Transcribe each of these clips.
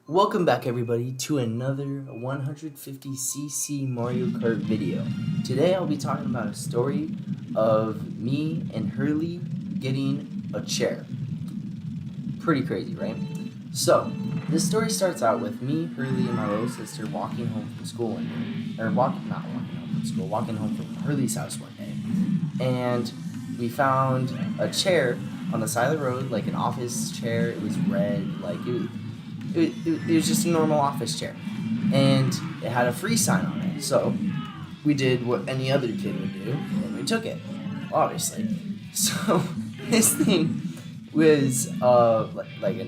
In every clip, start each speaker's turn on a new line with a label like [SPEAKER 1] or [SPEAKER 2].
[SPEAKER 1] Welcome back everybody to another 150cc Mario Kart video. Today I'll be talking about a story of me and Hurley getting a chair. Pretty crazy, right? So, this story starts out with me, Hurley, and my little sister walking home from school one day. Not walking home from school, walking home from Hurley's house one day. And we found a chair on the side of the road, like an office chair. It was red, like it was just a normal office chair, and it had a free sign on it. So we did what any other kid would do, and we took it, obviously. So this thing was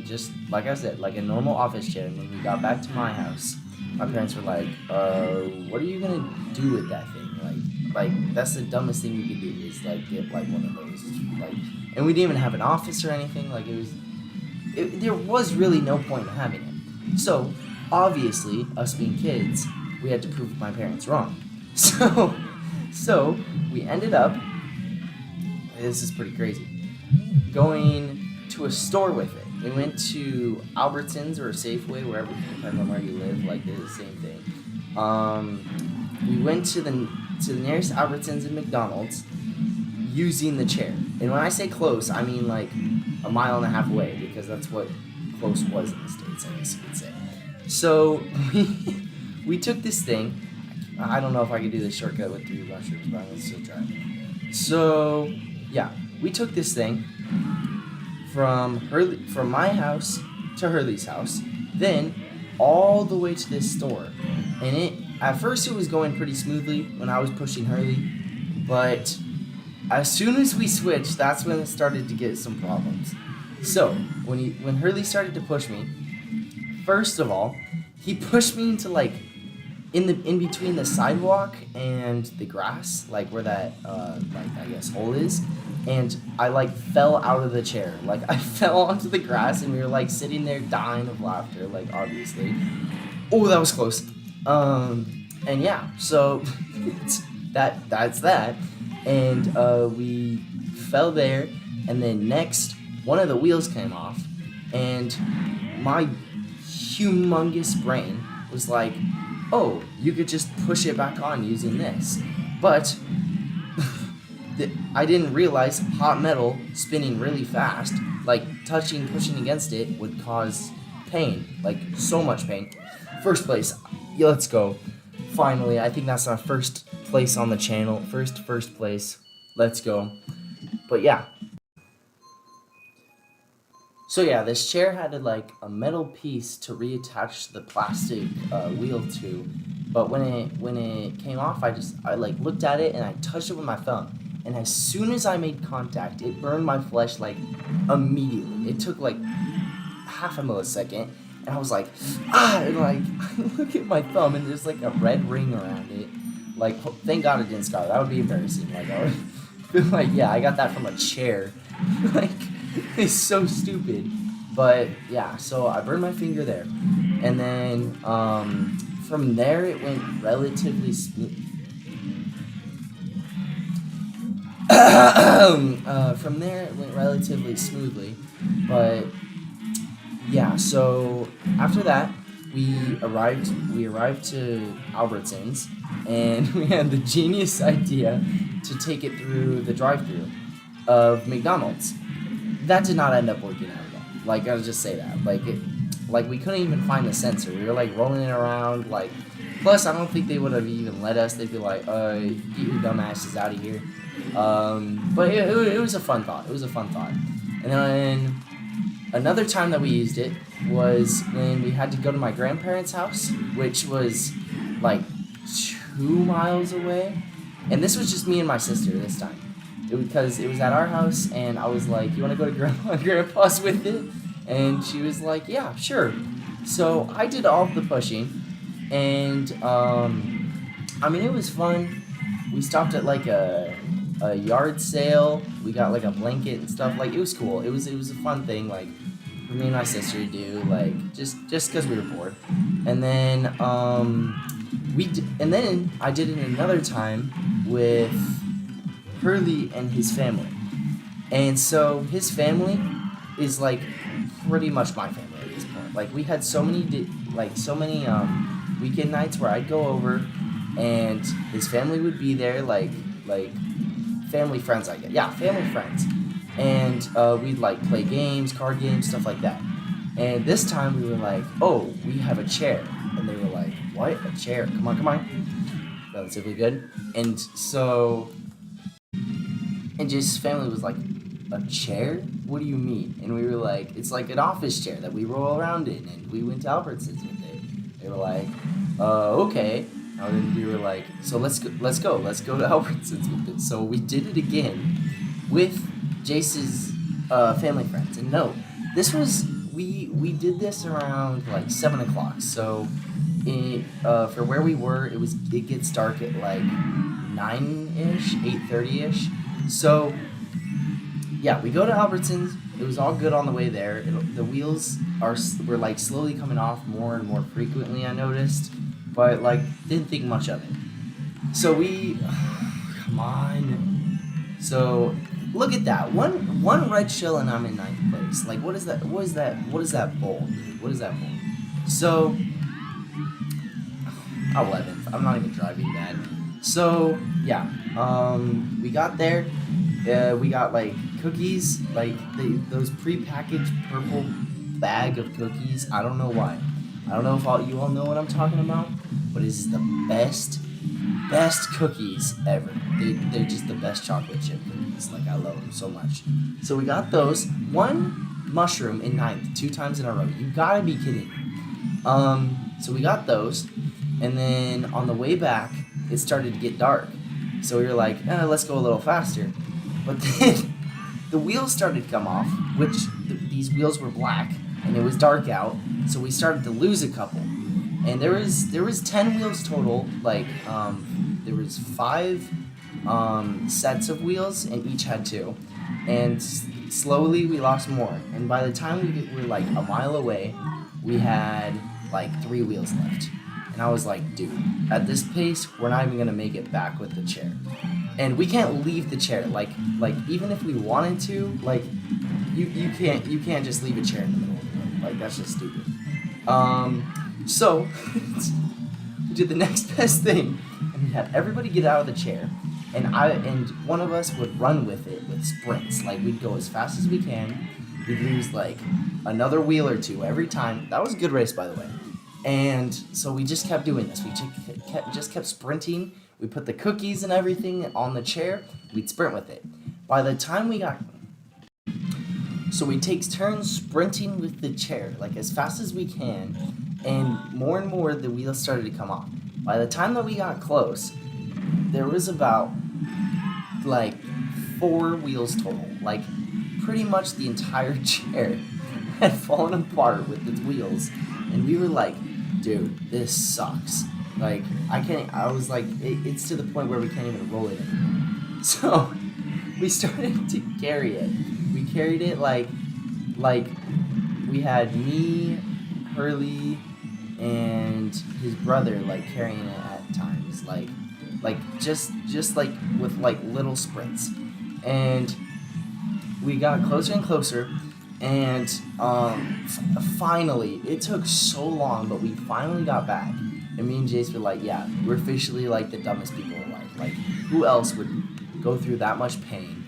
[SPEAKER 1] just like I said, like a normal office chair. And when we got back to my house, my parents were like, "What are you gonna do with that thing? Like that's the dumbest thing you could do is like get like one of those, like." And we didn't even have an office or anything. Like there was really no point in having it. So, obviously, us being kids, we had to prove my parents wrong. So we ended up, this is pretty crazy, going to a store with it. We went to Albertsons or Safeway, wherever, depending on where you live, like they're the same thing. We went to the nearest Albertsons and McDonald's using the chair. And when I say close, I mean like a mile and a half away, because that's what close was in the States, I guess you could say. So we took this thing. I don't know if I could do this shortcut with 3 mushrooms, but I'm gonna still try. So yeah, we took this thing from my house to Hurley's house, then all the way to this store. And at first it was going pretty smoothly when I was pushing Hurley, but as soon as we switched, that's when it started to get some problems. So when Hurley started to push me, first of all, he pushed me into like in between the sidewalk and the grass, like where that I guess hole is, and I like fell out of the chair. Like I fell onto the grass, and we were like sitting there dying of laughter, like obviously. Oh, that was close. And yeah, so that's that. And we fell there, and then next, one of the wheels came off, and my humongous brain was like, oh, you could just push it back on using this. But I didn't realize hot metal spinning really fast, like pushing against it would cause pain, like so much pain. First place, let's go. Finally, I think that's our first place on the channel. First place. Let's go. But yeah. So yeah, this chair had a metal piece to reattach the plastic wheel to, but when it came off, I looked at it and I touched it with my thumb, and as soon as I made contact, it burned my flesh like immediately. It took like half a millisecond. And I was like, and like, I look at my thumb, and there's like a red ring around it. Like, thank God it didn't scar. That would be embarrassing. Like, I would feel like, yeah, I got that from a chair. Like, it's so stupid. But yeah, so I burned my finger there, and then from there it went relatively smooth. From there it went relatively smoothly, but. Yeah, so after that, we arrived to Albertsons, and we had the genius idea to take it through the drive-thru of McDonald's. That did not end up working out at all. Like, I'll just say that. Like we couldn't even find the sensor. We were like rolling it around. Like, plus I don't think they would have even let us. They'd be like, "Get your dumb asses out of here." But it was a fun thought. It was a fun thought. And then another time that we used it was when we had to go to my grandparents' house, which was like 2 miles away. And this was just me and my sister this time. Because it was at our house, and I was like, "You want to go to Grandma and Grandpa's with it?" And she was like, "Yeah, sure." So I did all of the pushing, and I mean, it was fun. We stopped at like a yard sale. We got like a blanket and stuff. Like, it was cool. It was a fun thing, like for me and my sister to do, like just because we were bored. And then and then I did it another time with Hurley and his family. And so his family is like pretty much my family at this point. Like we had so many weekend nights where I'd go over, and his family would be there, like family friends, I guess. Yeah, family friends, and we'd like play games, card games, stuff like that. And this time we were like, oh, we have a chair, and they were like, what? A chair? Come on, come on. Relatively good. And so, and Jason's family was like, a chair? What do you mean? And we were like, it's like an office chair that we roll around in, and we went to Albertsons with it. They were like, okay. And then we were like, so let's go to Albertsons with it. So we did it again with Jace's family friends. And no, this was we did this around like 7 o'clock. So for where we were, it gets dark at like 9-ish, 8:30-ish. So yeah, we go to Albertsons. It was all good on the way there. The wheels were like slowly coming off more and more frequently, I noticed, but like didn't think much of it. So come on. So look at that. One red shell and I'm in 9th place. Like what is that? What is that bowl, dude? What is that bowl? So 11th. I'm not even driving that. So yeah, we got there. We got like cookies, like those pre-packaged purple bag of cookies. I don't know why. I don't know if you all know what I'm talking about, but this is the best cookies ever. They're just the best chocolate chip cookies. Like I love them so much. So we got those. One mushroom in 9th, 2 times in a row. You gotta be kidding me. So we got those, and then on the way back, it started to get dark. So we were like, let's go a little faster. But then the wheels started to come off, which these wheels were black, and it was dark out. So we started to lose a couple, and there was 10 wheels total. Like there was 5 sets of wheels, and each had 2. And slowly we lost more. And by the time we were like a mile away, we had like 3 wheels left. And I was like, dude, at this pace, we're not even gonna make it back with the chair. And we can't leave the chair. Like even if we wanted to, like you can't just leave a chair in the middle of the road. Like that's just stupid. So we did the next best thing, and we had everybody get out of the chair, and one of us would run with it with sprints. Like we'd go as fast as we can. We'd lose like another wheel or 2 every time. That was a good race, by the way. And so we just kept doing this. We just kept sprinting. We put the cookies and everything on the chair. We'd sprint with it. By the time we got... So we take turns sprinting with the chair, like as fast as we can. And more the wheels started to come off. By the time that we got close, there was about like 4 wheels total. Like pretty much the entire chair had fallen apart with its wheels. And we were like, dude, this sucks. Like, I was like, it's to the point where we can't even roll it anymore. So, we started to carry it. We carried it like we had me, Hurley, and his brother, like, carrying it at times. Like just like, with, like, little sprints. And we got closer and closer. And finally, it took so long, but we finally got back. And me and Jace were like, yeah, we're officially like the dumbest people alive. Like, who else would go through that much pain,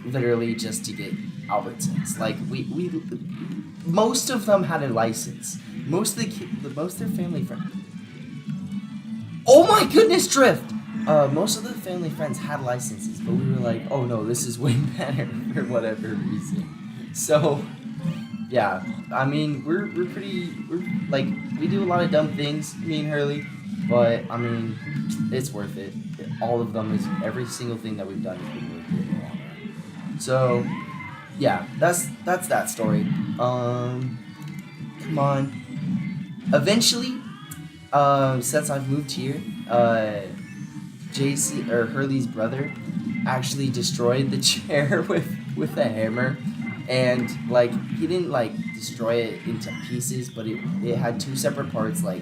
[SPEAKER 1] literally just to get Albertsons? Like, we most of them had a license. Most of their family friends. Oh my goodness, drift! Most of the family friends had licenses, but we were like, oh no, this is way better for whatever reason. So, yeah, I mean, we're like, we do a lot of dumb things, me and Hurley, but, I mean, it's worth it. All of them every single thing that we've done has been worth it in the long run. So, yeah, that's that story. Come on. Eventually, since I've moved here, Hurley's brother actually destroyed the chair with a hammer. And, like, he didn't, like, destroy it into pieces, but it had 2 separate parts, like,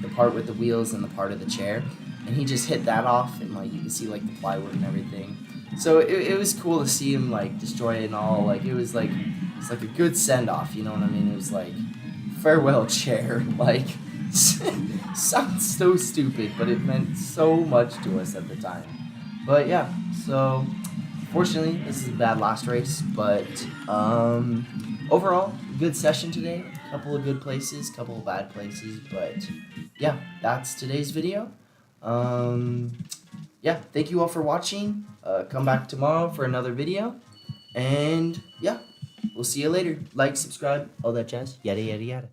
[SPEAKER 1] the part with the wheels and the part of the chair. And he just hit that off, and, like, you can see, like, the plywood and everything. So it was cool to see him, like, destroy it and all. Like, it's like a good send-off, you know what I mean? It was, like, farewell chair. Like, sounds so stupid, but it meant so much to us at the time. But yeah, so fortunately, this is a bad last race, but overall, good session today. Couple of good places, couple of bad places, but yeah, that's today's video. Yeah, thank you all for watching. Come back tomorrow for another video, and yeah, we'll see you later. Like, subscribe, all that jazz, yada yada yada.